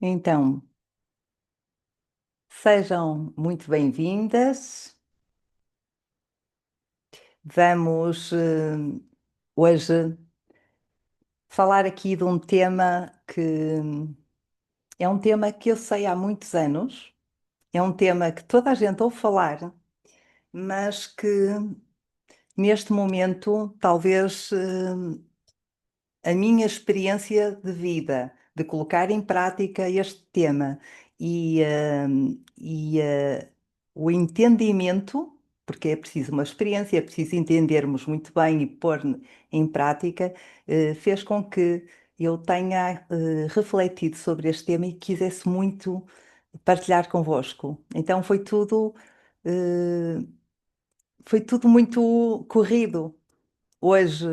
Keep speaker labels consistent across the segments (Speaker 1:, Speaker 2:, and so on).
Speaker 1: Então, sejam muito bem-vindas. Vamos hoje falar aqui de um tema que é um tema que eu sei há muitos anos, é um tema que toda a gente ouve falar, mas que neste momento talvez a minha experiência de vida, de colocar em prática este tema e o entendimento, porque é preciso uma experiência, é preciso entendermos muito bem e pôr em prática, fez com que eu tenha refletido sobre este tema e quisesse muito partilhar convosco. Então eh, foi tudo muito corrido. Hoje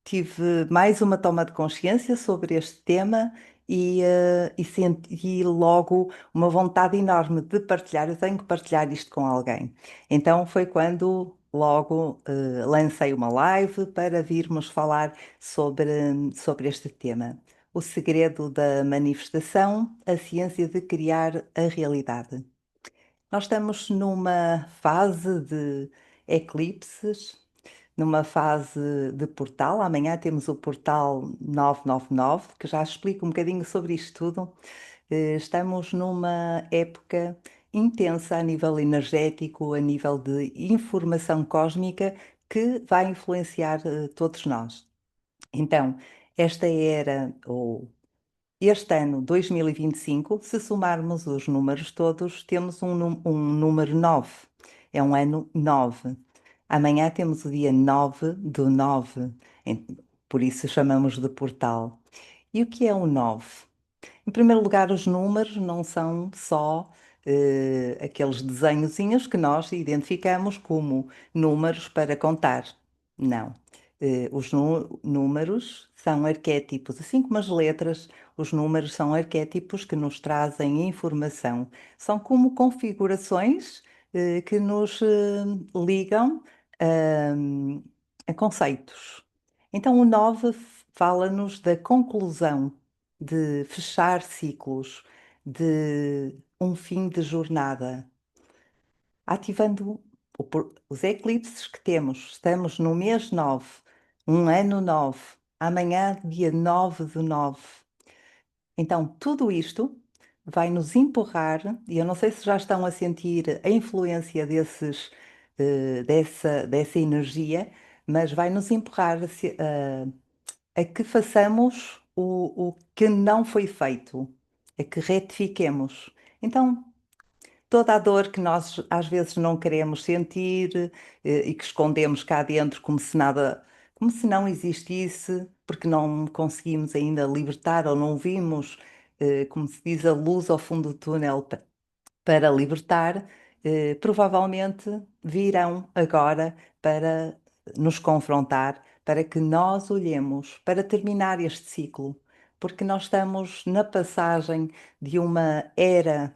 Speaker 1: tive mais uma toma de consciência sobre este tema e senti logo uma vontade enorme de partilhar. Eu tenho que partilhar isto com alguém. Então foi quando logo lancei uma live para virmos falar sobre este tema. O segredo da manifestação, a ciência de criar a realidade. Nós estamos numa fase de eclipses, numa fase de portal. Amanhã temos o portal 999, que já explica um bocadinho sobre isto tudo. Estamos numa época intensa a nível energético, a nível de informação cósmica, que vai influenciar todos nós. Então, esta era, ou este ano, 2025, se somarmos os números todos, temos um número 9. É um ano 9. Amanhã temos o dia 9 do 9, por isso chamamos de portal. E o que é o 9? Em primeiro lugar, os números não são só aqueles desenhozinhos que nós identificamos como números para contar. Não. Os números são arquétipos, assim como as letras, os números são arquétipos que nos trazem informação. São como configurações que nos ligam a conceitos. Então, o 9 fala-nos da conclusão, de fechar ciclos, de um fim de jornada, ativando os eclipses que temos. Estamos no mês 9, um ano 9, amanhã, dia 9 do 9. Então, tudo isto vai nos empurrar, e eu não sei se já estão a sentir a influência dessa energia, mas vai nos empurrar a que façamos o que não foi feito, a que retifiquemos. Então, toda a dor que nós às vezes não queremos sentir e que escondemos cá dentro como se nada, como se não existisse, porque não conseguimos ainda libertar ou não vimos, como se diz, a luz ao fundo do túnel para libertar, provavelmente virão agora para nos confrontar, para que nós olhemos para terminar este ciclo, porque nós estamos na passagem de uma era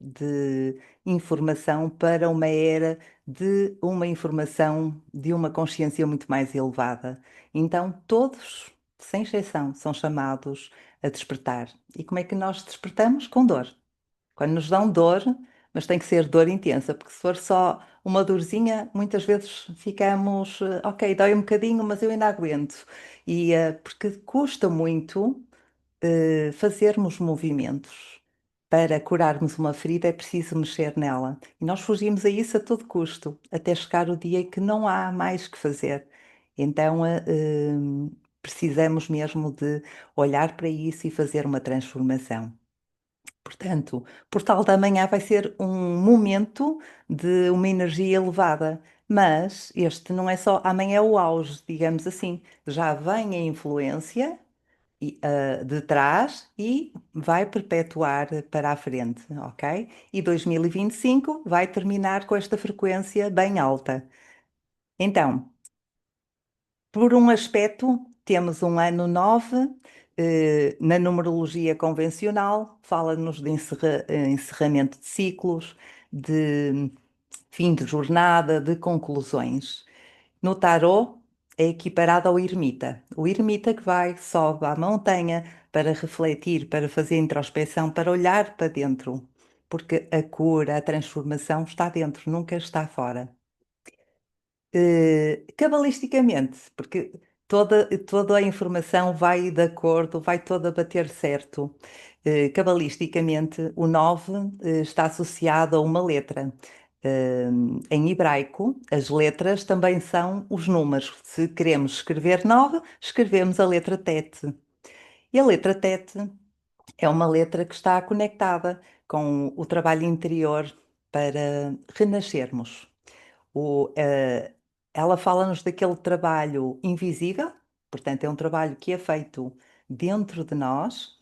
Speaker 1: de informação para uma era de uma informação de uma consciência muito mais elevada. Então, todos, sem exceção, são chamados a despertar. E como é que nós despertamos? Com dor. Quando nos dão dor, mas tem que ser dor intensa, porque se for só uma dorzinha, muitas vezes ficamos, ok, dói um bocadinho, mas eu ainda aguento. Porque custa muito fazermos movimentos. Para curarmos uma ferida é preciso mexer nela. E nós fugimos a isso a todo custo, até chegar o dia em que não há mais que fazer. Então, precisamos mesmo de olhar para isso e fazer uma transformação. Portanto, Portal da Manhã vai ser um momento de uma energia elevada, mas este não é só, amanhã é o auge, digamos assim, já vem a influência de trás e vai perpetuar para a frente, ok? E 2025 vai terminar com esta frequência bem alta. Então, por um aspecto, temos um ano 9, na numerologia convencional, fala-nos de encerramento de ciclos, de fim de jornada, de conclusões. No tarot, é equiparado ao ermita. O ermita que vai, sobe à montanha para refletir, para fazer introspeção, para olhar para dentro. Porque a cura, a transformação está dentro, nunca está fora. Cabalisticamente, porque toda a informação vai de acordo, vai toda bater certo. Cabalisticamente, o 9 está associado a uma letra. Eh, Em hebraico, as letras também são os números. Se queremos escrever 9, escrevemos a letra Tete. E a letra Tete é uma letra que está conectada com o trabalho interior para renascermos. O, eh, Ela fala-nos daquele trabalho invisível, portanto, é um trabalho que é feito dentro de nós,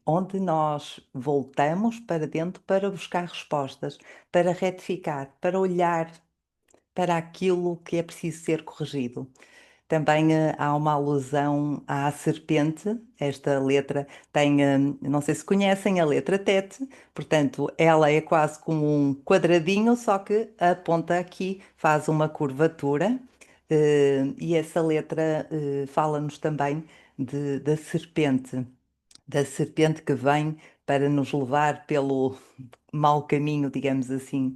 Speaker 1: onde nós voltamos para dentro para buscar respostas, para retificar, para olhar para aquilo que é preciso ser corrigido. Também há uma alusão à serpente. Esta letra tem, não sei se conhecem, a letra tete, portanto, ela é quase como um quadradinho, só que a ponta aqui faz uma curvatura, e essa letra fala-nos também da serpente que vem para nos levar pelo mau caminho, digamos assim.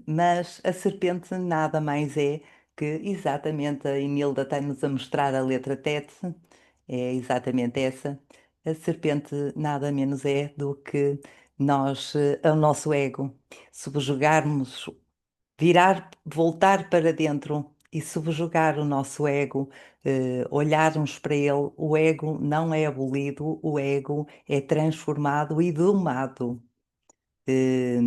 Speaker 1: Mas a serpente nada mais é que exatamente a Inilda tem-nos a mostrar a letra tete, é exatamente essa. A serpente nada menos é do que nós, o nosso ego. Subjugarmos, voltar para dentro e subjugar o nosso ego, olharmos para ele, o ego não é abolido, o ego é transformado e domado. Eh,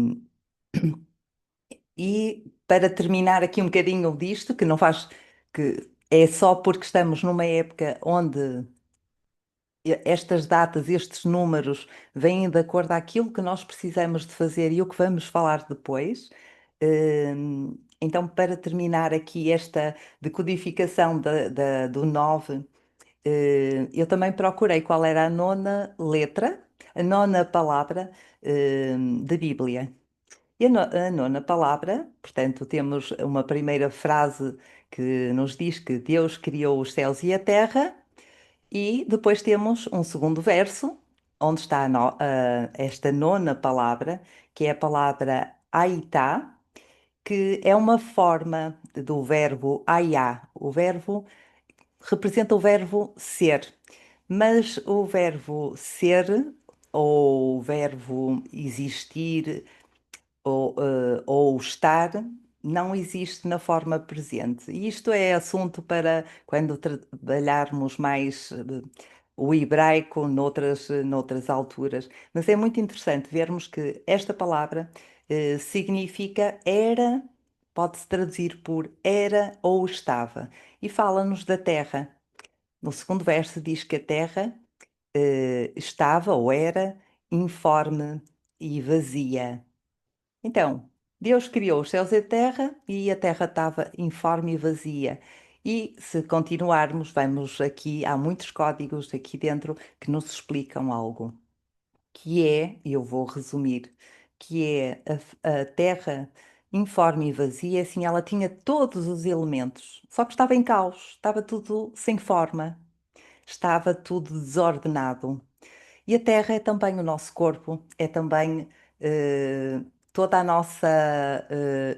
Speaker 1: E para terminar aqui um bocadinho disto, que não faz, que é só porque estamos numa época onde estas datas, estes números vêm de acordo àquilo que nós precisamos de fazer e o que vamos falar depois. Então, para terminar aqui esta decodificação do 9, eu também procurei qual era a nona letra, a nona palavra, da Bíblia. E a nona palavra, portanto, temos uma primeira frase que nos diz que Deus criou os céus e a terra, e depois temos um segundo verso, onde está esta nona palavra, que é a palavra aitá, que é uma forma do verbo aiá. O verbo representa o verbo ser, mas o verbo ser ou o verbo existir ou estar não existe na forma presente. E isto é assunto para quando trabalharmos mais o hebraico noutras alturas. Mas é muito interessante vermos que esta palavra significa era, pode-se traduzir por era ou estava, e fala-nos da terra. No segundo verso diz que a terra estava ou era informe e vazia. Então, Deus criou os céus e a terra estava informe e vazia. E se continuarmos, vamos aqui, há muitos códigos aqui dentro que nos explicam algo, que é, e eu vou resumir, que é a terra informe e vazia, assim, ela tinha todos os elementos, só que estava em caos, estava tudo sem forma, estava tudo desordenado. E a Terra é também o nosso corpo, é também eh, toda a nossa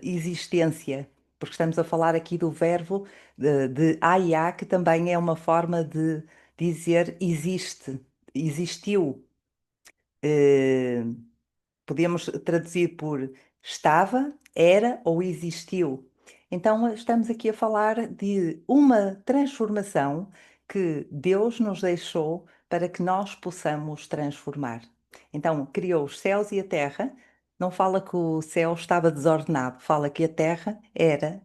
Speaker 1: existência, porque estamos a falar aqui do verbo de aiá, que também é uma forma de dizer existe, existiu. Eh, Podemos traduzir por estava, era ou existiu. Então, estamos aqui a falar de uma transformação que Deus nos deixou para que nós possamos transformar. Então, criou os céus e a terra. Não fala que o céu estava desordenado, fala que a terra era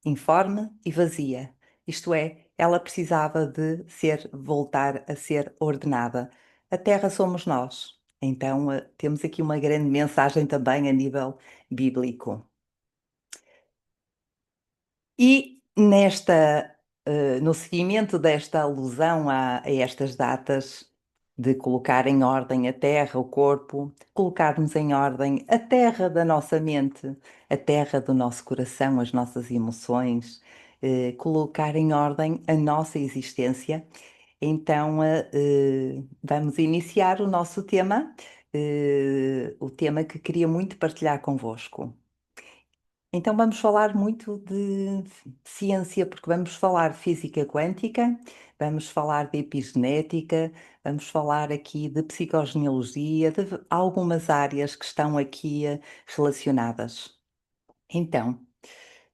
Speaker 1: informe e vazia. Isto é, ela precisava de voltar a ser ordenada. A terra somos nós. Então, temos aqui uma grande mensagem também a nível bíblico. E no seguimento desta alusão a estas datas, de colocar em ordem a terra, o corpo, colocarmos em ordem a terra da nossa mente, a terra do nosso coração, as nossas emoções, colocar em ordem a nossa existência. Então, vamos iniciar o nosso tema, o tema que queria muito partilhar convosco. Então, vamos falar muito de ciência, porque vamos falar de física quântica, vamos falar de epigenética, vamos falar aqui de psicogenealogia, de algumas áreas que estão aqui, relacionadas. Então,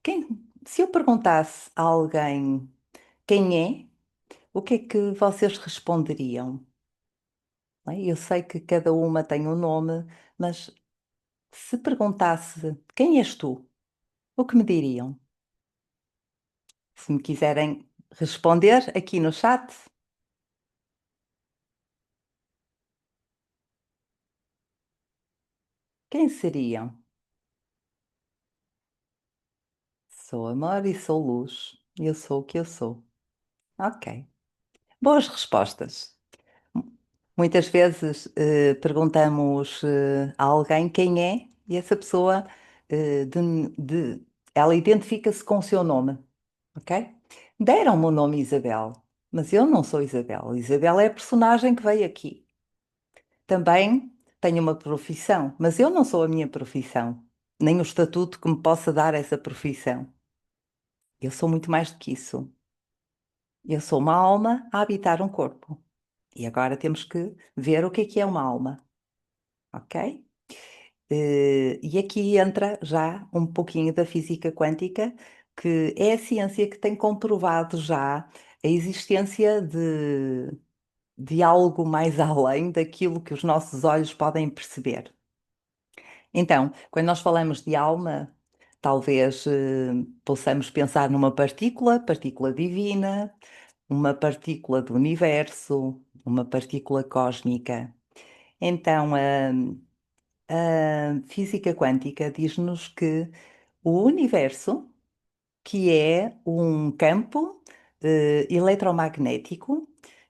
Speaker 1: quem- se eu perguntasse a alguém quem é, o que é que vocês responderiam? Não é? Eu sei que cada uma tem um nome, mas se perguntasse quem és tu, o que me diriam? Se me quiserem responder aqui no chat, quem seriam? Sou amor e sou luz. Eu sou o que eu sou. Ok. Boas respostas. Muitas vezes perguntamos a alguém quem é e essa pessoa eh, de- de- ela identifica-se com o seu nome, ok? Deram-me o nome Isabel, mas eu não sou Isabel. Isabel é a personagem que veio aqui. Também tenho uma profissão, mas eu não sou a minha profissão, nem o estatuto que me possa dar essa profissão. Eu sou muito mais do que isso. Eu sou uma alma a habitar um corpo. E agora temos que ver o que é uma alma, ok? E aqui entra já um pouquinho da física quântica, que é a ciência que tem comprovado já a existência de algo mais além daquilo que os nossos olhos podem perceber. Então, quando nós falamos de alma, talvez possamos pensar numa partícula, partícula divina, uma partícula do universo, uma partícula cósmica. Então, a física quântica diz-nos que o universo, que é um campo eletromagnético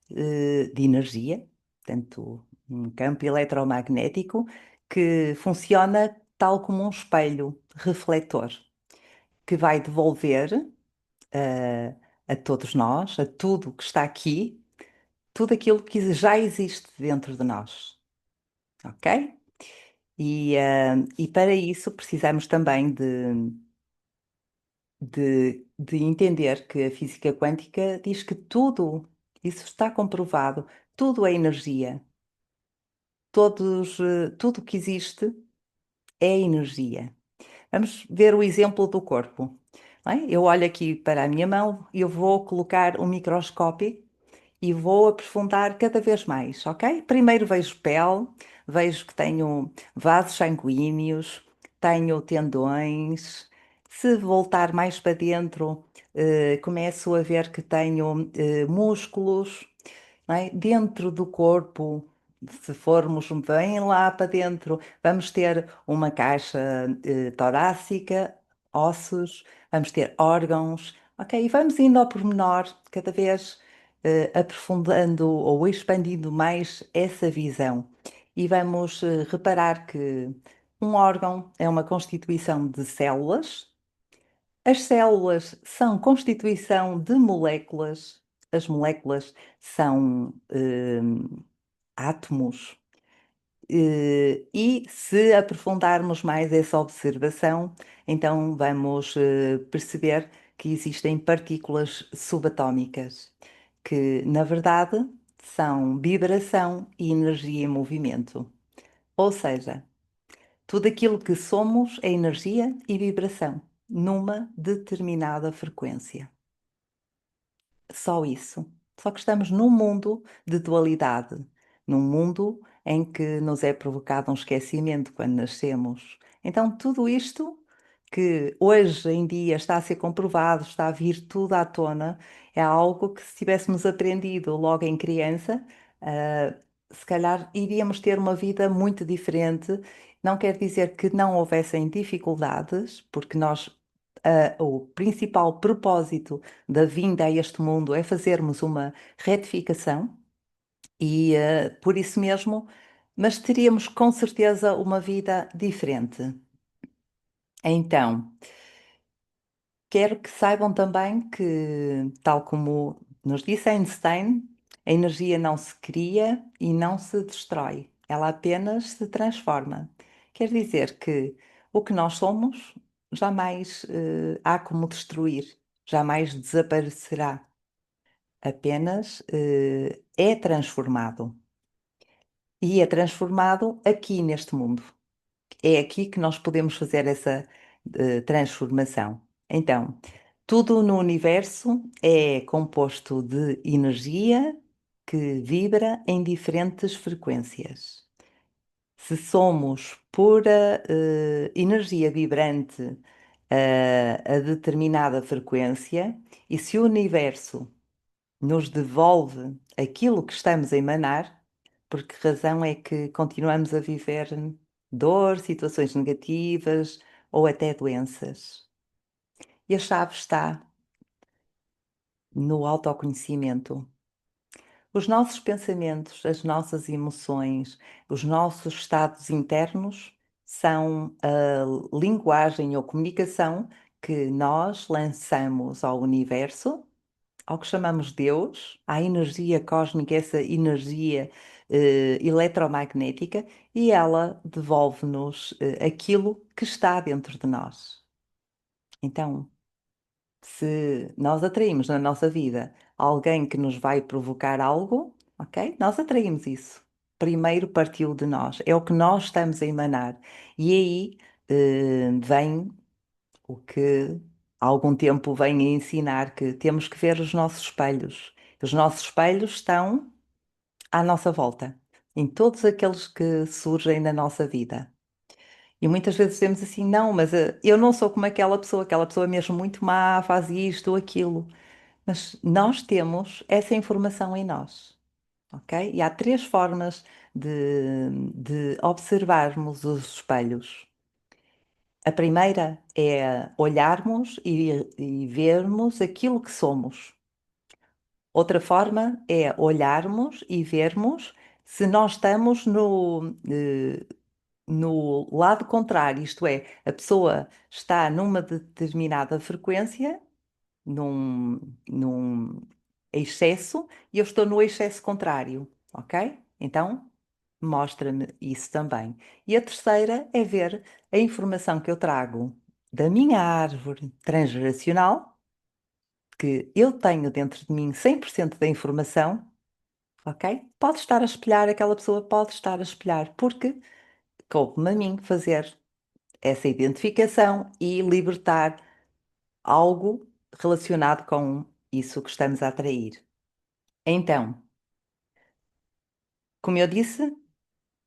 Speaker 1: de energia, portanto, um campo eletromagnético que funciona tal como um espelho refletor, que vai devolver a todos nós, a tudo que está aqui, tudo aquilo que já existe dentro de nós, ok? E para isso precisamos também de entender que a física quântica diz que tudo, isso está comprovado, tudo é energia. Tudo que existe é energia. Vamos ver o exemplo do corpo. Não é? Eu olho aqui para a minha mão e eu vou colocar um microscópio e vou aprofundar cada vez mais, ok? Primeiro vejo pele, vejo que tenho vasos sanguíneos, tenho tendões. Se voltar mais para dentro, começo a ver que tenho músculos, não é? Dentro do corpo, se formos bem lá para dentro, vamos ter uma caixa torácica, ossos, vamos ter órgãos, ok? E vamos indo ao pormenor, cada vez aprofundando ou expandindo mais essa visão. E vamos reparar que um órgão é uma constituição de células. As células são constituição de moléculas. As moléculas são átomos. E se aprofundarmos mais essa observação, então vamos perceber que existem partículas subatómicas, que na verdade são vibração e energia em movimento. Ou seja, tudo aquilo que somos é energia e vibração, numa determinada frequência. Só isso. Só que estamos num mundo de dualidade, num mundo em que nos é provocado um esquecimento quando nascemos. Então, tudo isto que hoje em dia está a ser comprovado, está a vir tudo à tona, é algo que se tivéssemos aprendido logo em criança, ah, se calhar iríamos ter uma vida muito diferente. Não quer dizer que não houvessem dificuldades, porque nós, o principal propósito da vinda a este mundo é fazermos uma retificação e por isso mesmo, mas teríamos com certeza uma vida diferente. Então, Quero que saibam também que, tal como nos disse Einstein, a energia não se cria e não se destrói, ela apenas se transforma. Quer dizer que o que nós somos jamais há como destruir, jamais desaparecerá, apenas é transformado. E é transformado aqui neste mundo. É aqui que nós podemos fazer essa transformação. Então, tudo no universo é composto de energia que vibra em diferentes frequências. Se somos pura energia vibrante a determinada frequência, e se o universo nos devolve aquilo que estamos a emanar, por que razão é que continuamos a viver dor, situações negativas ou até doenças? E a chave está no autoconhecimento. Os nossos pensamentos, as nossas emoções, os nossos estados internos são a linguagem ou comunicação que nós lançamos ao universo, ao que chamamos Deus, à energia cósmica, essa energia eletromagnética, e ela devolve-nos aquilo que está dentro de nós. Então, se nós atraímos na nossa vida alguém que nos vai provocar algo, ok? Nós atraímos isso. Primeiro partiu de nós, é o que nós estamos a emanar. E aí vem o que há algum tempo vem a ensinar que temos que ver os nossos espelhos. Os nossos espelhos estão à nossa volta, em todos aqueles que surgem na nossa vida. E muitas vezes dizemos assim, não, mas eu não sou como aquela pessoa é mesmo muito má, faz isto ou aquilo. Mas nós temos essa informação em nós, ok? E há três formas de observarmos os espelhos. A primeira é olharmos e vermos aquilo que somos. Outra forma é olharmos e vermos se nós estamos no lado contrário, isto é, a pessoa está numa determinada frequência, num excesso, e eu estou no excesso contrário, ok? Então, mostra-me isso também. E a terceira é ver a informação que eu trago da minha árvore transgeracional, que eu tenho dentro de mim 100% da informação, ok? Pode estar a espelhar, aquela pessoa pode estar a espelhar, porque coube-me a mim fazer essa identificação e libertar algo relacionado com isso que estamos a atrair. Então, como eu disse,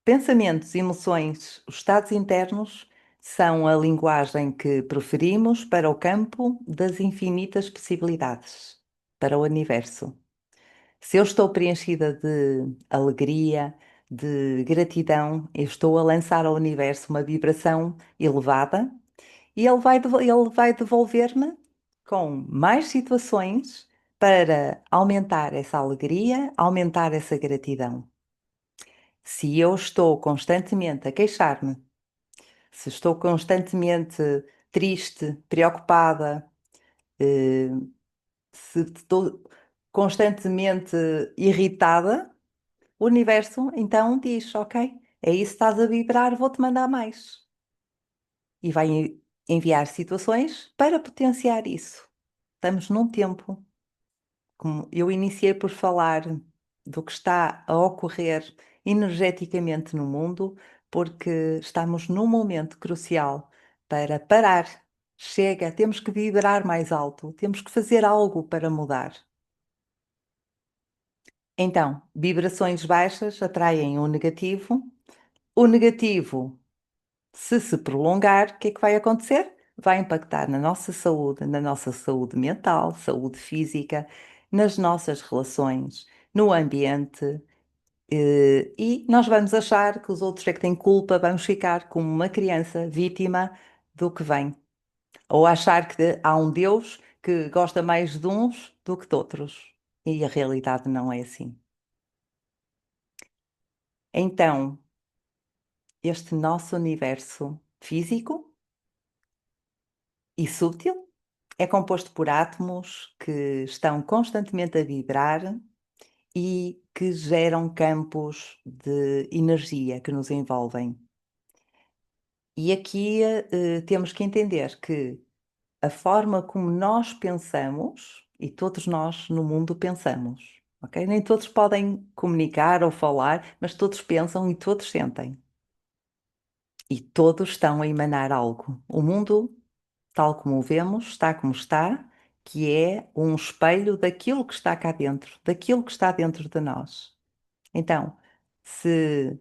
Speaker 1: pensamentos, emoções, os estados internos são a linguagem que preferimos para o campo das infinitas possibilidades, para o universo. Se eu estou preenchida de alegria, de gratidão, eu estou a lançar ao universo uma vibração elevada e ele vai devolver-me com mais situações para aumentar essa alegria, aumentar essa gratidão. Se eu estou constantemente a queixar-me, se estou constantemente triste, preocupada, eh, se estou constantemente irritada, o universo então diz: Ok, é isso que estás a vibrar, vou-te mandar mais. E vai enviar situações para potenciar isso. Estamos num tempo, como eu iniciei por falar do que está a ocorrer energeticamente no mundo, porque estamos num momento crucial para parar. Chega, temos que vibrar mais alto, temos que fazer algo para mudar. Então, vibrações baixas atraem o negativo se prolongar, o que é que vai acontecer? Vai impactar na nossa saúde mental, saúde física, nas nossas relações, no ambiente, e nós vamos achar que os outros é que têm culpa, vamos ficar como uma criança vítima do que vem. Ou achar que há um Deus que gosta mais de uns do que de outros. E a realidade não é assim. Então, este nosso universo físico e sútil É composto por átomos que estão constantemente a vibrar e que geram campos de energia que nos envolvem. E aqui, temos que entender que a forma como nós pensamos, e todos nós no mundo pensamos, ok? Nem todos podem comunicar ou falar, mas todos pensam e todos sentem. E todos estão a emanar algo. O mundo, tal como o vemos, está como está, que é um espelho daquilo que está cá dentro, daquilo que está dentro de nós. Então, se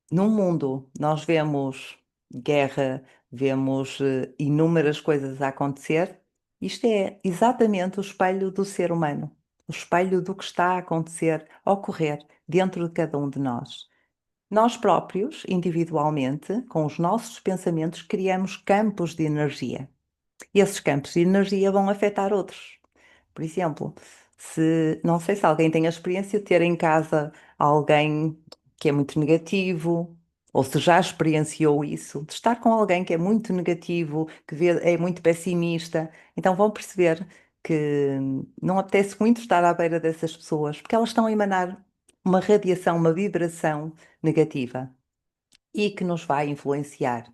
Speaker 1: num mundo nós vemos guerra, vemos inúmeras coisas a acontecer, isto é exatamente o espelho do ser humano, o espelho do que está a acontecer, a ocorrer dentro de cada um de nós. Nós próprios, individualmente, com os nossos pensamentos, criamos campos de energia. E esses campos de energia vão afetar outros. Por exemplo, se não sei se alguém tem a experiência de ter em casa alguém que é muito negativo, ou se já experienciou isso, de estar com alguém que é muito negativo, é muito pessimista, então vão perceber que não apetece muito estar à beira dessas pessoas, porque elas estão a emanar uma radiação, uma vibração negativa e que nos vai influenciar.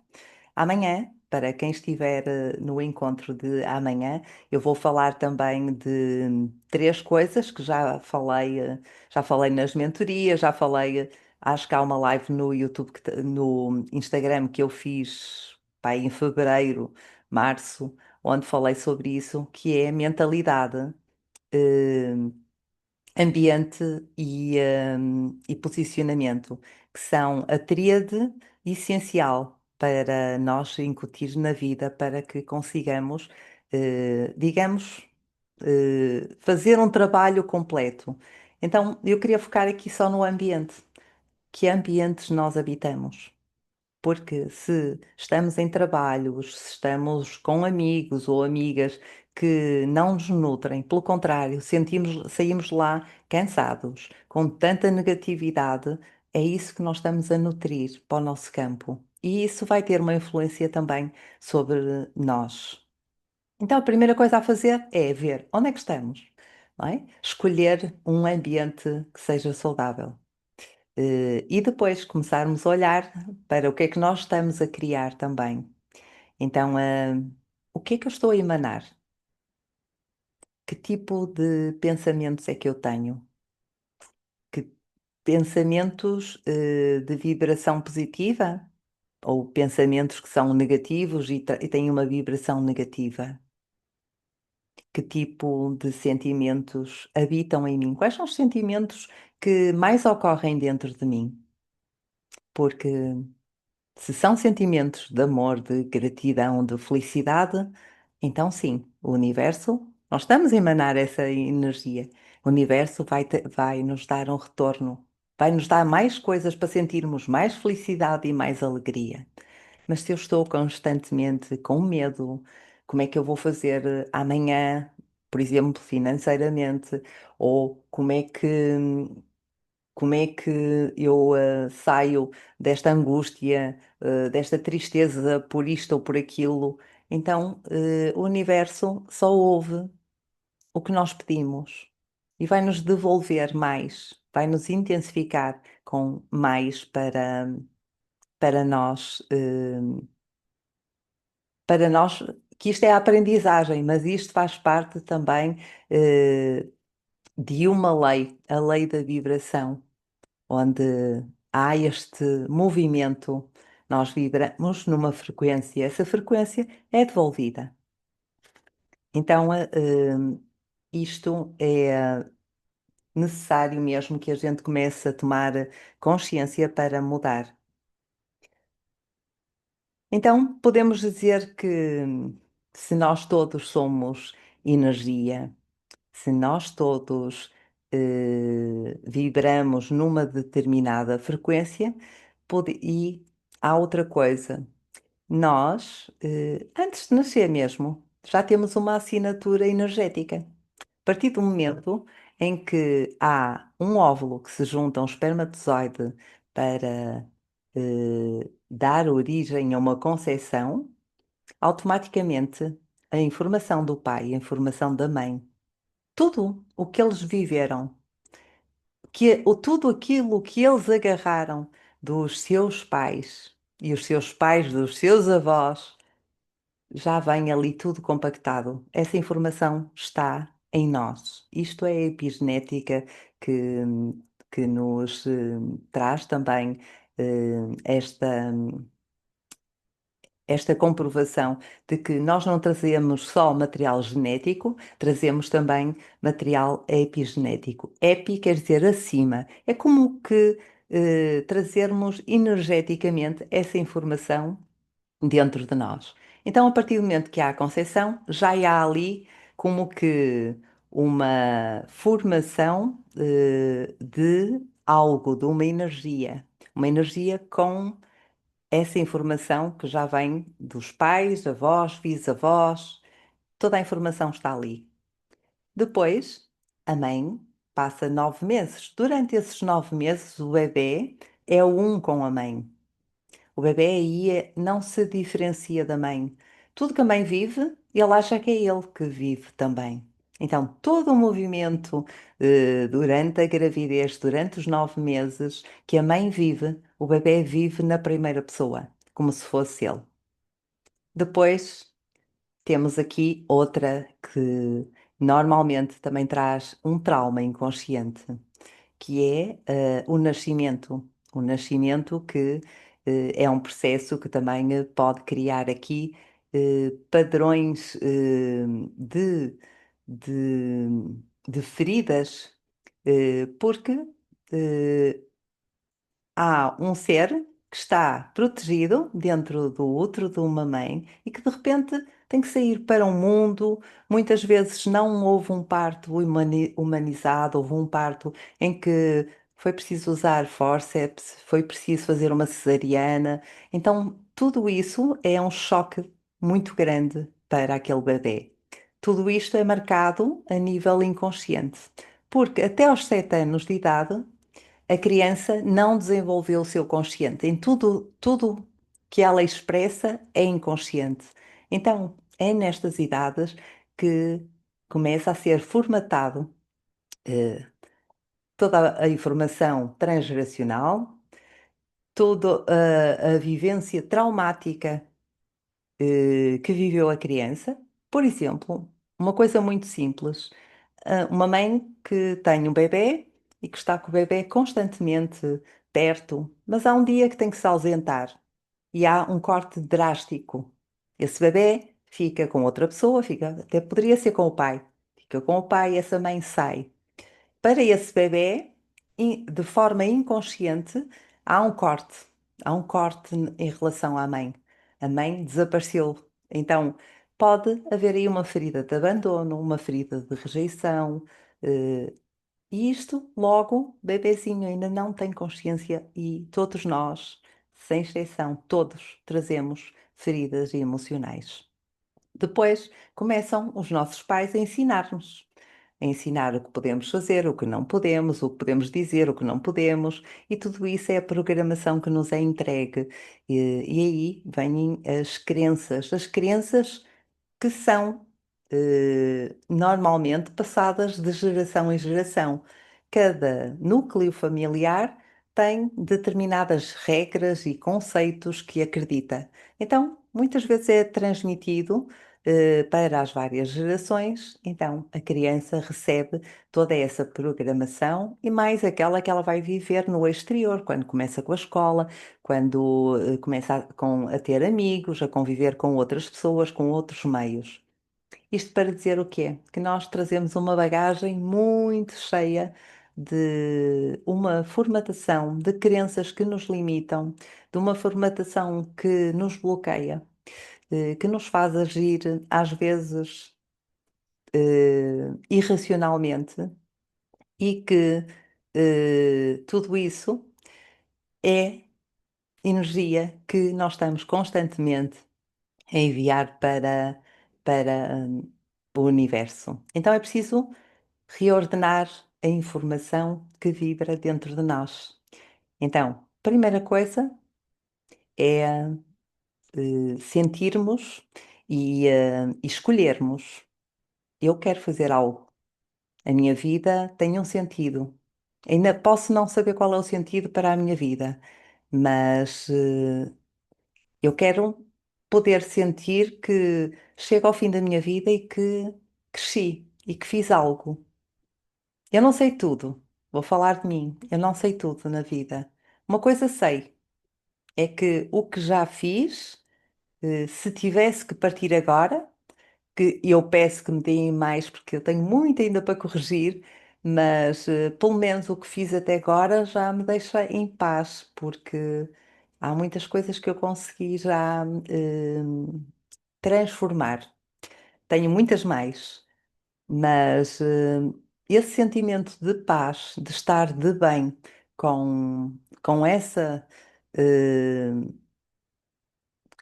Speaker 1: Amanhã, para quem estiver no encontro de amanhã, eu vou falar também de três coisas que já falei nas mentorias, já falei, acho que há uma live no YouTube, no Instagram que eu fiz, pá, em fevereiro, março, onde falei sobre isso, que é mentalidade, eh, ambiente e posicionamento, que são a tríade essencial para nós incutir na vida para que consigamos, digamos, fazer um trabalho completo. Então, eu queria focar aqui só no ambiente. Que ambientes nós habitamos? Porque se estamos em trabalhos, se estamos com amigos ou amigas que não nos nutrem, pelo contrário, saímos de lá cansados, com tanta negatividade, é isso que nós estamos a nutrir para o nosso campo. E isso vai ter uma influência também sobre nós. Então, a primeira coisa a fazer é ver onde é que estamos, não é? Escolher um ambiente que seja saudável. E depois começarmos a olhar para o que é que nós estamos a criar também. Então, o que é que eu estou a emanar? Que tipo de pensamentos é que eu tenho? Que pensamentos, de vibração positiva? Ou pensamentos que são negativos e têm uma vibração negativa? Que tipo de sentimentos habitam em mim? Quais são os sentimentos que mais ocorrem dentro de mim? Porque se são sentimentos de amor, de gratidão, de felicidade, então sim, o universo, nós estamos a emanar essa energia. O universo vai nos dar um retorno, vai nos dar mais coisas para sentirmos mais felicidade e mais alegria. Mas se eu estou constantemente com medo, como é que eu vou fazer amanhã, por exemplo, financeiramente, ou como é que eu saio desta angústia, desta tristeza por isto ou por aquilo. Então, o universo só ouve o que nós pedimos e vai nos devolver mais, vai nos intensificar com mais para nós, para nós, que isto é a aprendizagem, mas isto faz parte também, de uma lei, a lei da vibração, onde há este movimento, nós vibramos numa frequência, essa frequência é devolvida. Então, isto é necessário mesmo que a gente comece a tomar consciência para mudar. Então, podemos dizer que se nós todos somos energia, se nós todos vibramos numa determinada frequência, e há outra coisa, nós, antes de nascer mesmo, já temos uma assinatura energética. A partir do momento em que há um óvulo que se junta a um espermatozoide para dar origem a uma conceção, automaticamente a informação do pai, a informação da mãe, tudo o que eles viveram, tudo aquilo que eles agarraram dos seus pais e os seus pais dos seus avós, já vem ali tudo compactado. Essa informação está em nós. Isto é a epigenética que, que nos traz também esta comprovação de que nós não trazemos só material genético, trazemos também material epigenético. Epi quer dizer acima. É como que trazermos energeticamente essa informação dentro de nós. Então, a partir do momento que há a concepção, já há ali como que uma formação de algo, de uma energia com essa informação que já vem dos pais, avós, bisavós, toda a informação está ali. Depois, a mãe passa 9 meses. Durante esses 9 meses, o bebê é um com a mãe. O bebê aí não se diferencia da mãe. Tudo que a mãe vive, ele acha que é ele que vive também. Então, todo o movimento durante a gravidez, durante os 9 meses que a mãe vive, o bebê vive na primeira pessoa, como se fosse ele. Depois, temos aqui outra que normalmente também traz um trauma inconsciente, que é o nascimento. O nascimento que é um processo que também pode criar aqui padrões de, de, de feridas, porque eh, há um ser que está protegido dentro do útero de uma mãe e que de repente tem que sair para um mundo. Muitas vezes não houve um parto humanizado, houve um parto em que foi preciso usar fórceps, foi preciso fazer uma cesariana. Então, tudo isso é um choque muito grande para aquele bebê. Tudo isto é marcado a nível inconsciente, porque até aos 7 anos de idade a criança não desenvolveu o seu consciente. Em tudo que ela expressa é inconsciente. Então, é nestas idades que começa a ser formatado eh, toda a informação transgeracional, toda a vivência traumática que viveu a criança. Por exemplo, uma coisa muito simples. Uma mãe que tem um bebê e que está com o bebê constantemente perto, mas há um dia que tem que se ausentar e há um corte drástico. Esse bebê fica com outra pessoa, até poderia ser com o pai. Fica com o pai e essa mãe sai. Para esse bebê, de forma inconsciente, há um corte. Há um corte em relação à mãe. A mãe desapareceu. Então, pode haver aí uma ferida de abandono, uma ferida de rejeição. E isto, logo, o bebezinho ainda não tem consciência e todos nós, sem exceção, todos trazemos feridas emocionais. Depois começam os nossos pais a ensinar o que podemos fazer, o que não podemos, o que podemos dizer, o que não podemos, e tudo isso é a programação que nos é entregue. E aí vêm as crenças que são normalmente passadas de geração em geração. Cada núcleo familiar tem determinadas regras e conceitos que acredita. Então, muitas vezes é transmitido para as várias gerações, então a criança recebe toda essa programação e mais aquela que ela vai viver no exterior, quando começa com a escola, quando começa a ter amigos, a conviver com outras pessoas, com outros meios. Isto para dizer o quê? Que nós trazemos uma bagagem muito cheia de uma formatação de crenças que nos limitam, de uma formatação que nos bloqueia, que nos faz agir às vezes irracionalmente e que tudo isso é energia que nós estamos constantemente a enviar para o universo. Então é preciso reordenar a informação que vibra dentro de nós. Então, primeira coisa é sentirmos e escolhermos, eu quero fazer algo. A minha vida tem um sentido. Ainda posso não saber qual é o sentido para a minha vida, mas eu quero poder sentir que chego ao fim da minha vida e que cresci e que fiz algo. Eu não sei tudo, vou falar de mim, eu não sei tudo na vida. Uma coisa sei, é que o que já fiz, se tivesse que partir agora, que eu peço que me deem mais, porque eu tenho muito ainda para corrigir, mas pelo menos o que fiz até agora já me deixa em paz, porque há muitas coisas que eu consegui já transformar. Tenho muitas mais, mas esse sentimento de paz, de estar de bem com essa, eh,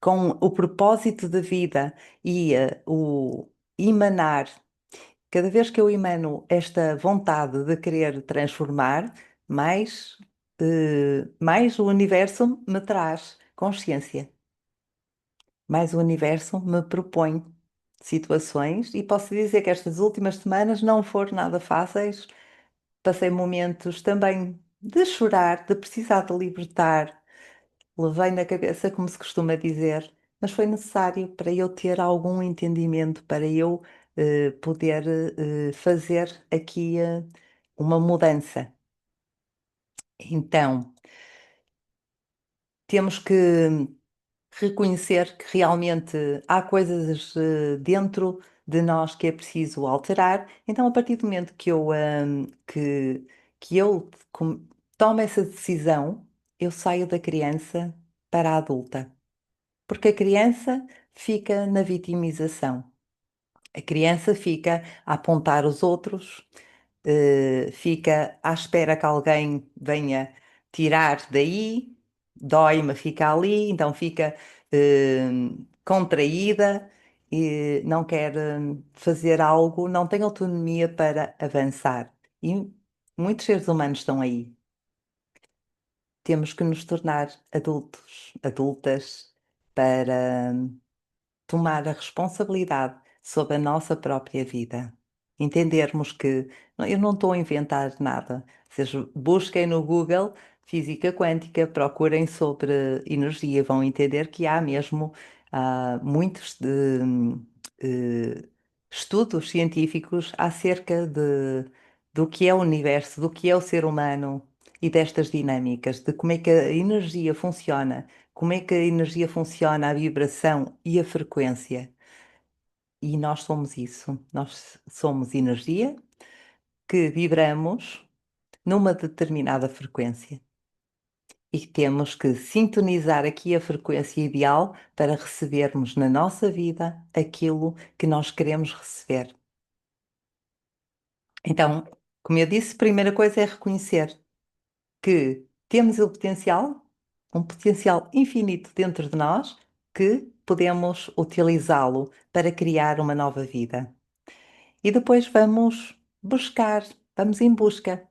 Speaker 1: com o propósito da vida e o emanar. Cada vez que eu emano esta vontade de querer transformar, mais o universo me traz consciência, mais o universo me propõe situações e posso dizer que estas últimas semanas não foram nada fáceis. Passei momentos também de chorar, de precisar de libertar, levei na cabeça, como se costuma dizer, mas foi necessário para eu ter algum entendimento, para eu poder fazer aqui uma mudança. Então, temos que reconhecer que realmente há coisas dentro de nós que é preciso alterar. Então, a partir do momento que eu tomo essa decisão, eu saio da criança para a adulta. Porque a criança fica na vitimização. A criança fica a apontar os outros, fica à espera que alguém venha tirar daí, dói-me, fica ali, então fica eh, contraída e não quer fazer algo, não tem autonomia para avançar. E muitos seres humanos estão aí. Temos que nos tornar adultos, adultas, para tomar a responsabilidade sobre a nossa própria vida. Entendermos que eu não estou a inventar nada. Vocês busquem no Google física quântica, procurem sobre energia, vão entender que há mesmo muitos eh, estudos científicos acerca do que é o universo, do que é o ser humano e destas dinâmicas, de como é que a energia funciona, como é que a energia funciona, a vibração e a frequência. E nós somos isso. Nós somos energia que vibramos numa determinada frequência. E temos que sintonizar aqui a frequência ideal para recebermos na nossa vida aquilo que nós queremos receber. Então, como eu disse, a primeira coisa é reconhecer que temos o potencial, um potencial infinito dentro de nós, que podemos utilizá-lo para criar uma nova vida. E depois vamos buscar, vamos em busca.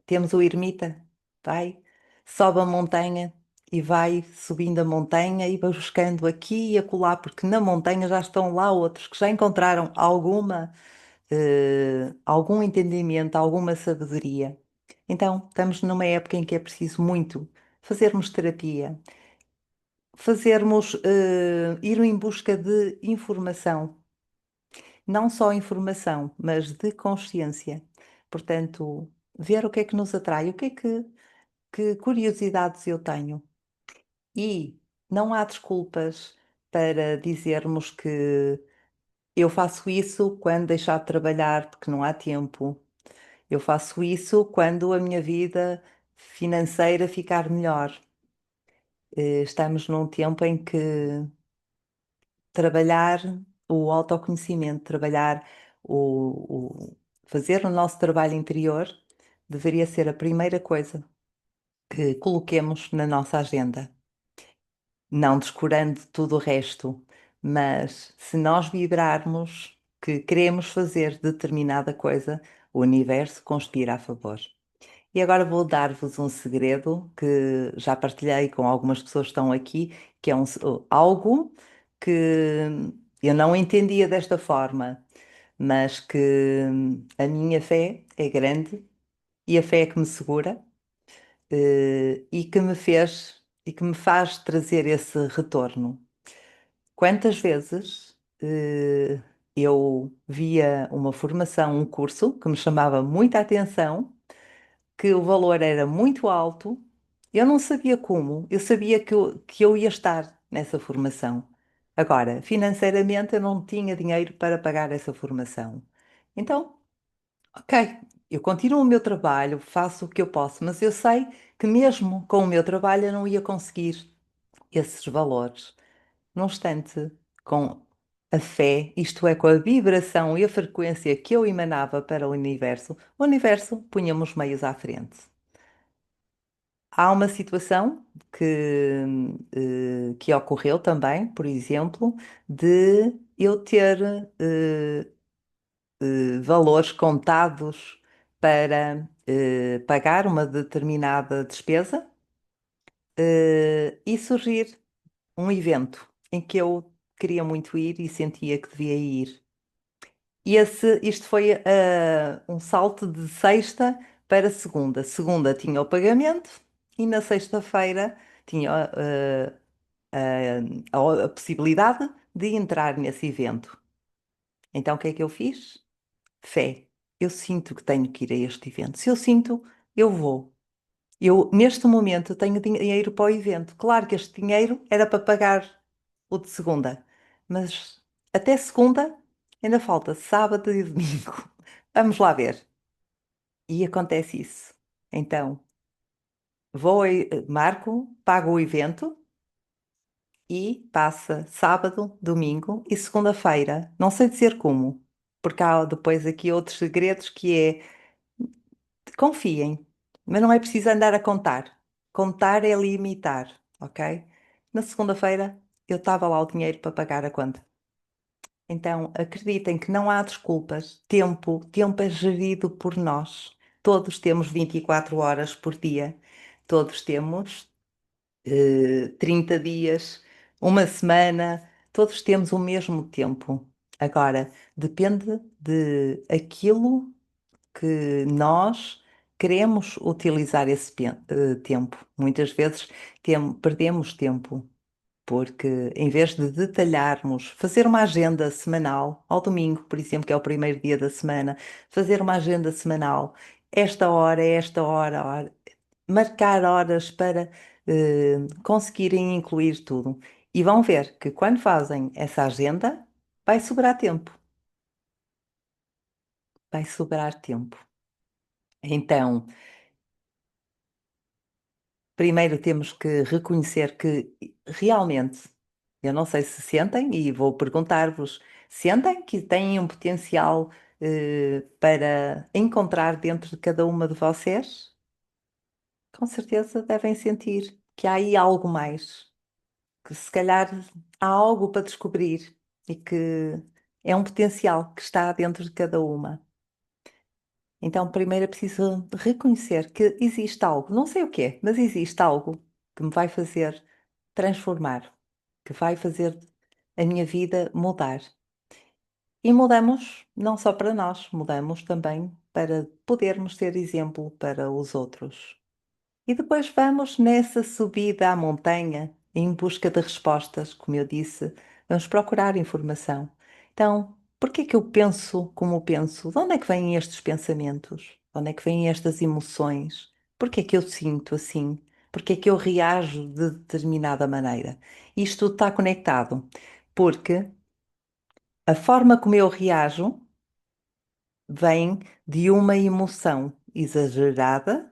Speaker 1: Temos o ermita, vai, sobe a montanha e vai subindo a montanha e vai buscando aqui e acolá, porque na montanha já estão lá outros que já encontraram algum entendimento, alguma sabedoria. Então, estamos numa época em que é preciso muito fazermos terapia, ir em busca de informação, não só informação, mas de consciência. Portanto, ver o que é que nos atrai, que curiosidades eu tenho. E não há desculpas para dizermos que eu faço isso quando deixar de trabalhar porque não há tempo. Eu faço isso quando a minha vida financeira ficar melhor. Estamos num tempo em que trabalhar o autoconhecimento, fazer o nosso trabalho interior deveria ser a primeira coisa que coloquemos na nossa agenda. Não descurando tudo o resto, mas se nós vibrarmos que queremos fazer determinada coisa, o universo conspira a favor. E agora vou dar-vos um segredo que já partilhei com algumas pessoas que estão aqui, que é algo que eu não entendia desta forma, mas que a minha fé é grande e a fé é que me segura, e que me fez e que me faz trazer esse retorno. Quantas vezes eu via uma formação, um curso que me chamava muita atenção, que o valor era muito alto, eu não sabia como, eu sabia que eu ia estar nessa formação. Agora, financeiramente, eu não tinha dinheiro para pagar essa formação. Então, ok, eu continuo o meu trabalho, faço o que eu posso, mas eu sei que mesmo com o meu trabalho eu não ia conseguir esses valores. Não obstante, com a fé, isto é, com a vibração e a frequência que eu emanava para o universo punha-me os meios à frente. Há uma situação que ocorreu também, por exemplo, de eu ter valores contados para pagar uma determinada despesa, e surgir um evento em que eu queria muito ir e sentia que devia ir. Isto foi um salto de sexta para segunda. Segunda tinha o pagamento e na sexta-feira tinha a possibilidade de entrar nesse evento. Então o que é que eu fiz? Fé. Eu sinto que tenho que ir a este evento. Se eu sinto, eu vou. Eu, neste momento, tenho dinheiro para o evento. Claro que este dinheiro era para pagar o de segunda, mas até segunda ainda falta sábado e domingo. Vamos lá ver. E acontece isso. Então, marco, pago o evento e passa sábado, domingo e segunda-feira. Não sei dizer como, porque há depois aqui outros segredos que é confiem, mas não é preciso andar a contar. Contar é limitar, ok? Na segunda-feira eu estava lá o dinheiro para pagar a conta. Então acreditem que não há desculpas. Tempo é gerido por nós. Todos temos 24 horas por dia. Todos temos 30 dias, uma semana. Todos temos o mesmo tempo. Agora, depende de aquilo que nós queremos utilizar esse tempo. Muitas vezes perdemos tempo, porque em vez de detalharmos, fazer uma agenda semanal, ao domingo, por exemplo, que é o primeiro dia da semana, fazer uma agenda semanal, esta hora, marcar horas para conseguirem incluir tudo. E vão ver que quando fazem essa agenda, vai sobrar tempo. Vai sobrar tempo. Então, primeiro temos que reconhecer que realmente, eu não sei se sentem, e vou perguntar-vos, sentem que têm um potencial para encontrar dentro de cada uma de vocês? Com certeza devem sentir que há aí algo mais, que se calhar há algo para descobrir e que é um potencial que está dentro de cada uma. Então, primeiro é preciso reconhecer que existe algo, não sei o que é, mas existe algo que me vai fazer transformar, que vai fazer a minha vida mudar. E mudamos não só para nós, mudamos também para podermos ser exemplo para os outros. E depois vamos nessa subida à montanha em busca de respostas, como eu disse, vamos procurar informação. Então, por que é que eu penso como penso? De onde é que vêm estes pensamentos? De onde é que vêm estas emoções? Por que é que eu sinto assim? Por que é que eu reajo de determinada maneira? Isto tudo está conectado, porque a forma como eu reajo vem de uma emoção exagerada,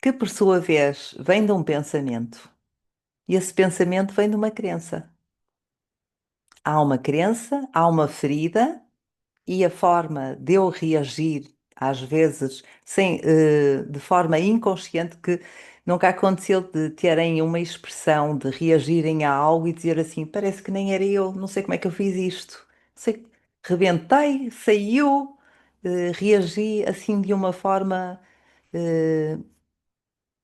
Speaker 1: que por sua vez vem de um pensamento. E esse pensamento vem de uma crença. Há uma crença, há uma ferida, e a forma de eu reagir, às vezes, de forma inconsciente, que nunca aconteceu de terem uma expressão, de reagirem a algo e dizer assim: parece que nem era eu, não sei como é que eu fiz isto. Sei, rebentei, saiu, reagi assim de uma forma eh,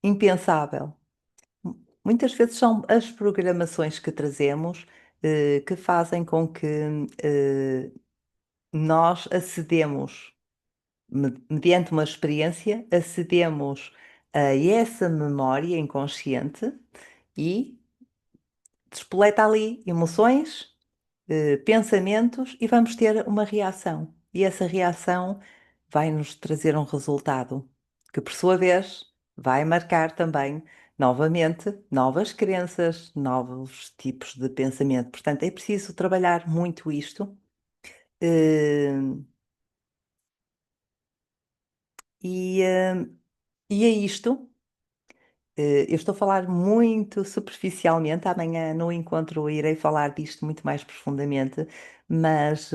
Speaker 1: impensável. Muitas vezes são as programações que trazemos que fazem com que eh, nós acedemos, mediante uma experiência, acedemos a essa memória inconsciente e despoleta ali emoções, pensamentos e vamos ter uma reação. E essa reação vai nos trazer um resultado que, por sua vez, vai marcar também novamente novas crenças, novos tipos de pensamento. Portanto, é preciso trabalhar muito isto. eh, e, eh, e é isto. Eu estou a falar muito superficialmente, amanhã no encontro irei falar disto muito mais profundamente, mas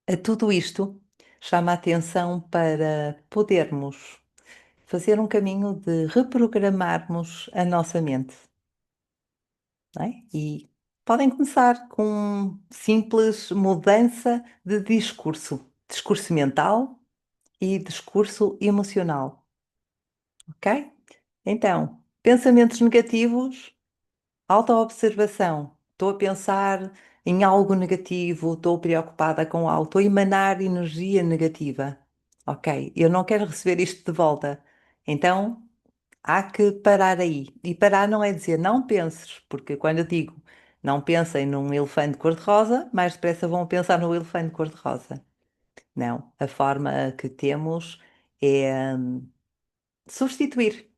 Speaker 1: a tudo isto chama a atenção para podermos fazer um caminho de reprogramarmos a nossa mente, não é? E podem começar com simples mudança de discurso, discurso mental e discurso emocional, ok? Então, pensamentos negativos. Autoobservação. Estou a pensar em algo negativo, estou preocupada com algo, estou a emanar energia negativa. Ok, eu não quero receber isto de volta. Então há que parar aí. E parar não é dizer não penses, porque quando eu digo não pensem num elefante cor-de-rosa, mais depressa vão pensar no elefante cor-de-rosa. Não, a forma que temos é substituir.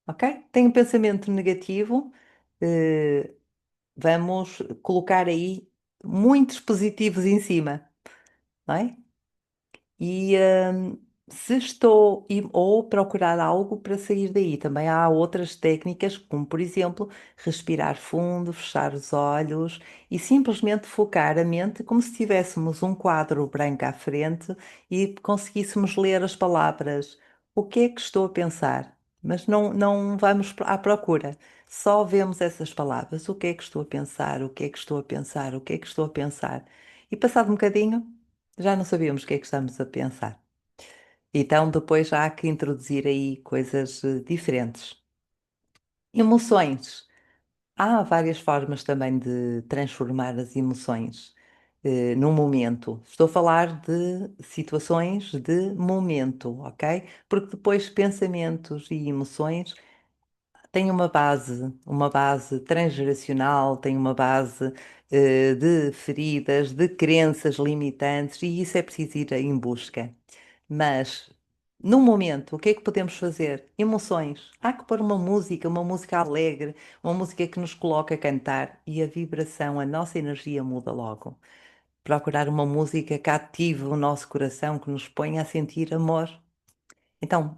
Speaker 1: Ok? Tenho um pensamento negativo. eh, Vamos colocar aí muitos positivos em cima, não é? E se estou ou procurar algo para sair daí, também há outras técnicas, como por exemplo, respirar fundo, fechar os olhos e simplesmente focar a mente como se tivéssemos um quadro branco à frente e conseguíssemos ler as palavras. O que é que estou a pensar? Mas não vamos à procura, só vemos essas palavras. O que é que estou a pensar? O que é que estou a pensar? O que é que estou a pensar? E passado um bocadinho, já não sabíamos o que é que estamos a pensar. Então, depois já há que introduzir aí coisas diferentes. Emoções. Há várias formas também de transformar as emoções no momento. Estou a falar de situações de momento, ok? Porque depois pensamentos e emoções têm uma base transgeracional, têm uma base de feridas, de crenças limitantes, e isso é preciso ir em busca. Mas, no momento, o que é que podemos fazer? Emoções. Há que pôr uma música alegre, uma música que nos coloca a cantar e a vibração, a nossa energia muda logo. Procurar uma música que ative o nosso coração, que nos ponha a sentir amor. Então,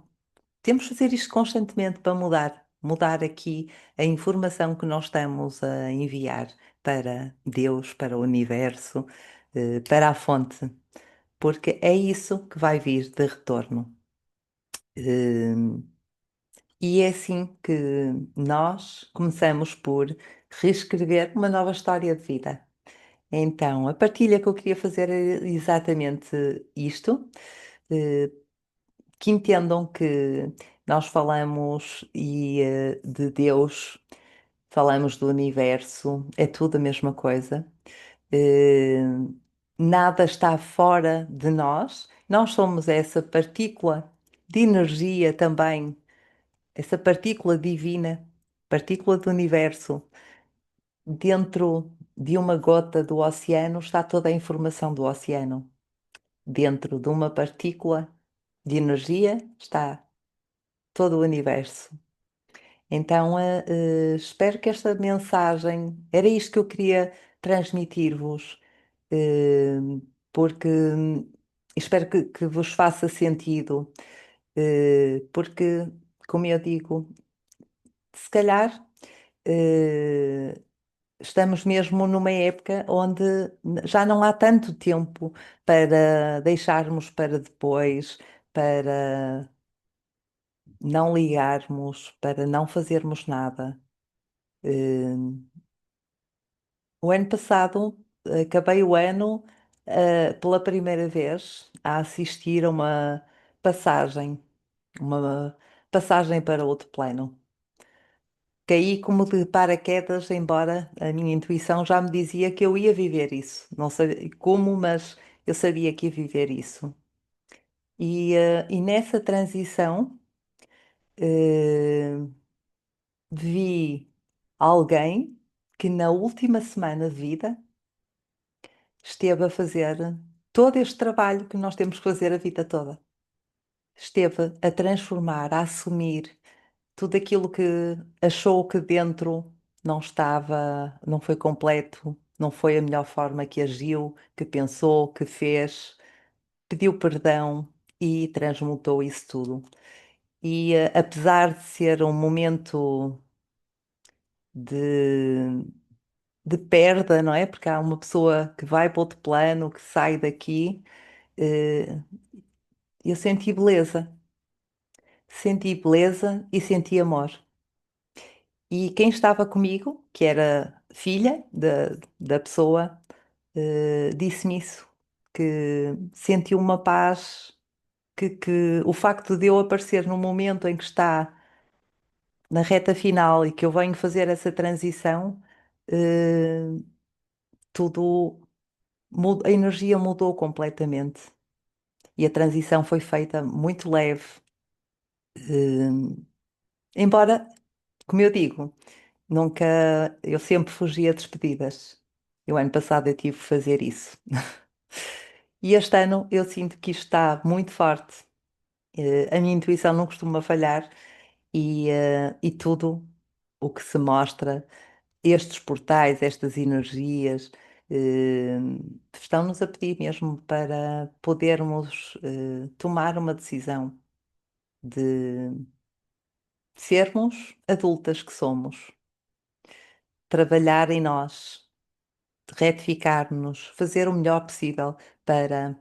Speaker 1: temos de fazer isto constantemente para mudar aqui a informação que nós estamos a enviar para Deus, para o universo, para a fonte, porque é isso que vai vir de retorno. Eh, E é assim que nós começamos por reescrever uma nova história de vida. Então, a partilha que eu queria fazer é exatamente isto, eh, que entendam que nós falamos de Deus, falamos do universo, é tudo a mesma coisa. Eh, Nada está fora de nós, nós somos essa partícula de energia também, essa partícula divina, partícula do universo. Dentro de uma gota do oceano está toda a informação do oceano. Dentro de uma partícula de energia está todo o universo. Então, espero que esta mensagem, era isto que eu queria transmitir-vos, eh, porque espero que vos faça sentido, porque, como eu digo, se calhar eh, estamos mesmo numa época onde já não há tanto tempo para deixarmos para depois, para não ligarmos, para não fazermos nada. Eh, O ano passado, acabei o ano, pela primeira vez a assistir a uma passagem para outro plano. caí como de paraquedas, embora a minha intuição já me dizia que eu ia viver isso. Não sei como, mas eu sabia que ia viver isso. E nessa transição, eh, vi alguém que na última semana de vida esteve a fazer todo este trabalho que nós temos que fazer a vida toda. Esteve a transformar, a assumir tudo aquilo que achou que dentro não estava, não foi completo, não foi a melhor forma que agiu, que pensou, que fez, pediu perdão e transmutou isso tudo. Apesar de ser um momento de, de perda, não é? Porque há uma pessoa que vai para outro plano, que sai daqui, eh, eu senti beleza e senti amor. E quem estava comigo, que era filha da pessoa, disse-me isso, que sentiu uma paz, que o facto de eu aparecer no momento em que está na reta final e que eu venho fazer essa transição, eh, tudo, a energia mudou completamente. E a transição foi feita muito leve. Embora, como eu digo, nunca, eu sempre fugia de despedidas. E o ano passado eu tive que fazer isso. E este ano eu sinto que isto está muito forte. A minha intuição não costuma falhar e tudo o que se mostra, estes portais, estas energias, eh, estão-nos a pedir mesmo para podermos tomar uma decisão de sermos adultas que somos, trabalhar em nós, retificar-nos, fazer o melhor possível para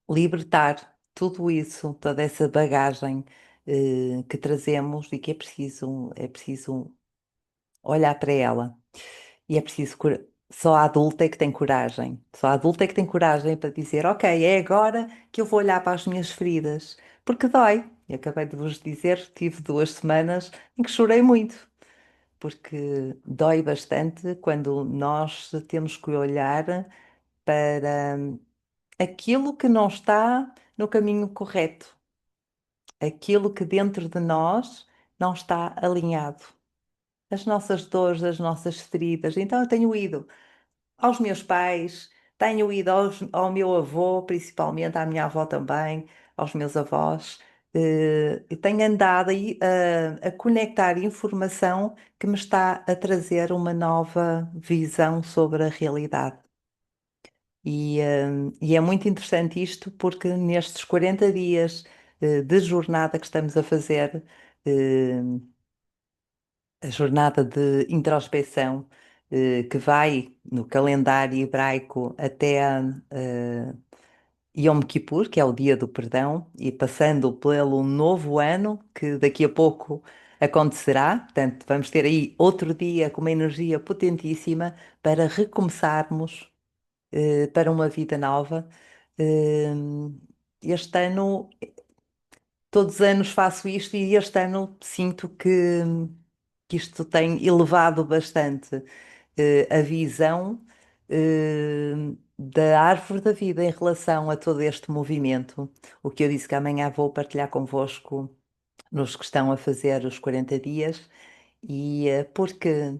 Speaker 1: libertar tudo isso, toda essa bagagem que trazemos e que é preciso olhar para ela. E é preciso só a adulta é que tem coragem. Só a adulta é que tem coragem para dizer, ok, é agora que eu vou olhar para as minhas feridas, porque dói. E acabei de vos dizer, tive 2 semanas em que chorei muito, porque dói bastante quando nós temos que olhar para aquilo que não está no caminho correto, aquilo que dentro de nós não está alinhado. As nossas dores, as nossas feridas. Então eu tenho ido aos meus pais, tenho ido ao meu avô, principalmente à minha avó também, aos meus avós, e tenho andado aí a conectar informação que me está a trazer uma nova visão sobre a realidade. E é muito interessante isto porque nestes 40 dias de jornada que estamos a fazer, eh, a jornada de introspeção, que vai no calendário hebraico até Yom Kippur, que é o dia do perdão, e passando pelo novo ano, que daqui a pouco acontecerá. Portanto, vamos ter aí outro dia com uma energia potentíssima para recomeçarmos, para uma vida nova. Eh, Este ano, todos os anos faço isto e este ano sinto que isto tem elevado bastante a visão da árvore da vida em relação a todo este movimento. O que eu disse que amanhã vou partilhar convosco nos que estão a fazer os 40 dias, porque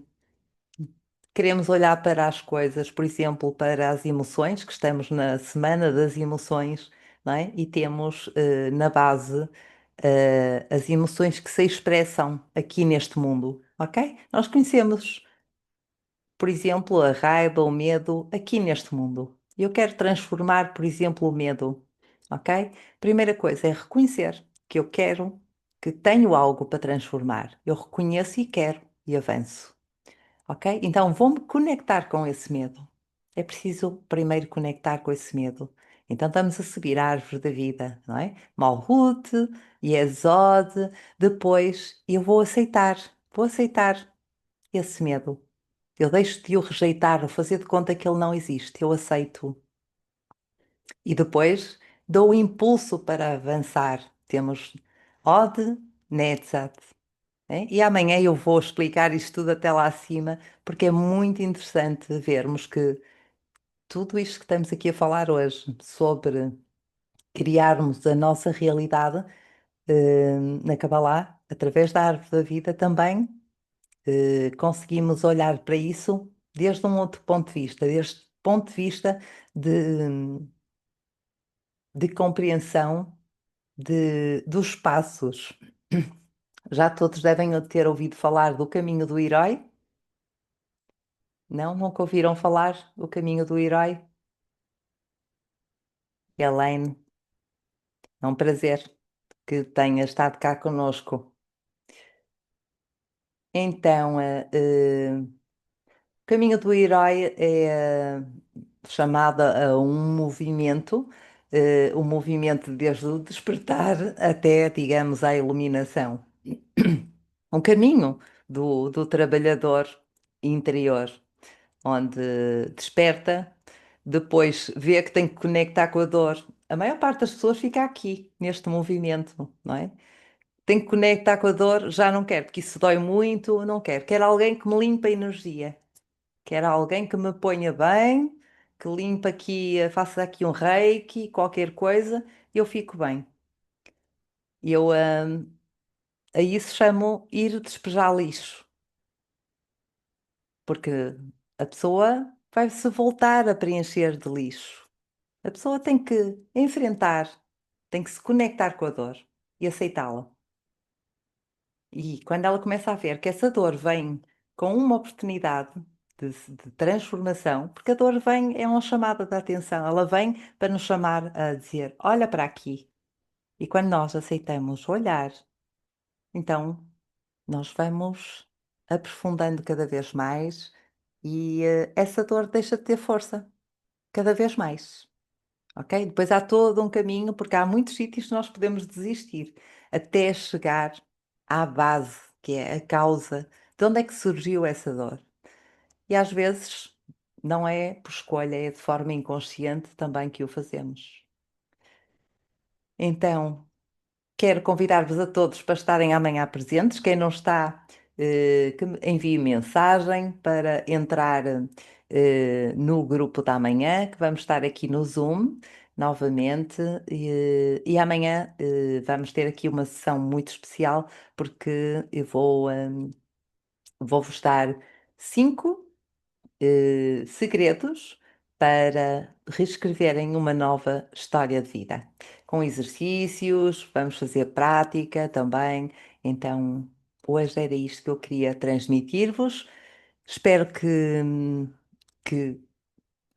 Speaker 1: queremos olhar para as coisas, por exemplo, para as emoções, que estamos na semana das emoções, não é? E temos na base as emoções que se expressam aqui neste mundo, ok? Nós conhecemos, por exemplo, a raiva, o medo aqui neste mundo. Eu quero transformar, por exemplo, o medo, ok? Primeira coisa é reconhecer que eu quero, que tenho algo para transformar. Eu reconheço e quero e avanço, ok? Então vou-me conectar com esse medo. É preciso primeiro conectar com esse medo. Então estamos a subir a árvore da vida, não é? Malhut, Yesod, depois eu vou aceitar esse medo. Eu deixo de o rejeitar, ou fazer de conta que ele não existe. Eu aceito. E depois dou o impulso para avançar. Temos Od, Netzat. E amanhã eu vou explicar isto tudo até lá acima, porque é muito interessante vermos que tudo isto que estamos aqui a falar hoje sobre criarmos a nossa realidade na Kabbalah, através da árvore da vida, também conseguimos olhar para isso desde um outro ponto de vista, desde o ponto de vista de compreensão dos passos. Já todos devem ter ouvido falar do caminho do herói. Não? Nunca ouviram falar do caminho do herói? Elaine, é um prazer que tenha estado cá conosco. Então, o caminho do herói é chamado a um movimento, o movimento desde o despertar até, digamos, à iluminação. Um caminho do trabalhador interior, onde desperta, depois vê que tem que conectar com a dor. A maior parte das pessoas fica aqui, neste movimento, não é? Tem que conectar com a dor, já não quer, porque isso dói muito, não quer. Quer alguém que me limpe a energia, quer alguém que me ponha bem, que limpe aqui, faça aqui um reiki, qualquer coisa, eu fico bem. Eu a isso chamo ir despejar lixo, porque a pessoa vai se voltar a preencher de lixo. A pessoa tem que enfrentar, tem que se conectar com a dor e aceitá-la. E quando ela começa a ver que essa dor vem com uma oportunidade de transformação, porque a dor vem, é uma chamada de atenção, ela vem para nos chamar a dizer: olha para aqui. E quando nós aceitamos olhar, então nós vamos aprofundando cada vez mais e essa dor deixa de ter força, cada vez mais. Ok? Depois há todo um caminho, porque há muitos sítios que nós podemos desistir, até chegar à base, que é a causa, de onde é que surgiu essa dor. E às vezes não é por escolha, é de forma inconsciente também que o fazemos. Então, quero convidar-vos a todos para estarem amanhã presentes. Quem não está, que me envie mensagem para entrar, no grupo da manhã, que vamos estar aqui no Zoom novamente. E amanhã, vamos ter aqui uma sessão muito especial, porque eu vou-vos dar 5 segredos para reescreverem uma nova história de vida. Com exercícios, vamos fazer prática também. Então, hoje era isto que eu queria transmitir-vos. Espero que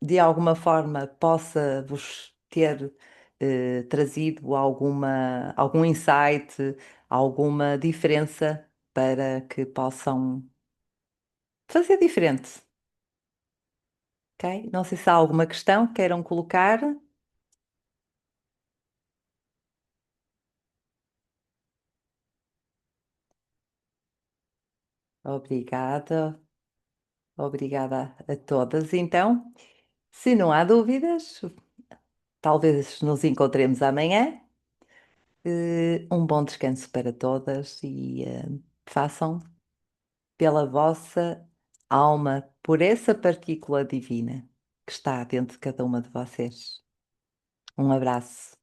Speaker 1: de alguma forma possa vos ter trazido algum insight, alguma diferença para que possam fazer diferente. Ok? Não sei se há alguma questão que queiram colocar. Obrigada, obrigada a todas. Então, se não há dúvidas, talvez nos encontremos amanhã. Um bom descanso para todas e façam pela vossa alma, por essa partícula divina que está dentro de cada uma de vocês. Um abraço.